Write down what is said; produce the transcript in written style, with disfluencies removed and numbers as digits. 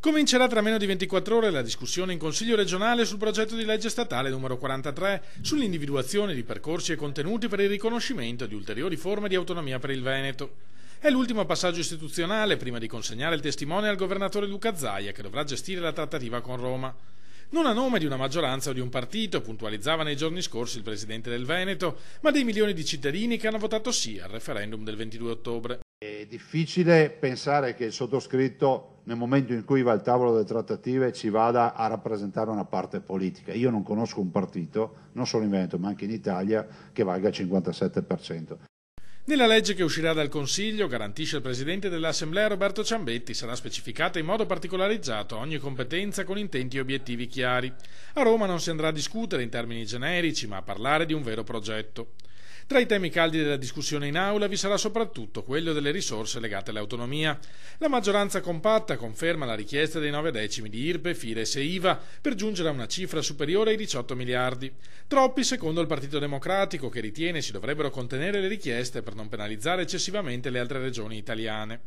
Comincerà tra meno di 24 ore la discussione in Consiglio regionale sul progetto di legge statale numero 43 sull'individuazione di percorsi e contenuti per il riconoscimento di ulteriori forme di autonomia per il Veneto. È l'ultimo passaggio istituzionale prima di consegnare il testimone al governatore Luca Zaia, che dovrà gestire la trattativa con Roma. Non a nome di una maggioranza o di un partito, puntualizzava nei giorni scorsi il presidente del Veneto, ma dei milioni di cittadini che hanno votato sì al referendum del 22 ottobre. È difficile pensare che il sottoscritto, nel momento in cui va al tavolo delle trattative, ci vada a rappresentare una parte politica. Io non conosco un partito, non solo in Veneto ma anche in Italia, che valga il 57%. Nella legge che uscirà dal Consiglio, garantisce il Presidente dell'Assemblea Roberto Ciambetti, sarà specificata in modo particolarizzato ogni competenza con intenti e obiettivi chiari. A Roma non si andrà a discutere in termini generici, ma a parlare di un vero progetto. Tra i temi caldi della discussione in aula vi sarà soprattutto quello delle risorse legate all'autonomia. La maggioranza compatta conferma la richiesta dei 9 decimi di IRPEF, IRES e IVA per giungere a una cifra superiore ai 18 miliardi. Troppi secondo il Partito Democratico, che ritiene si dovrebbero contenere le richieste per non penalizzare eccessivamente le altre regioni italiane.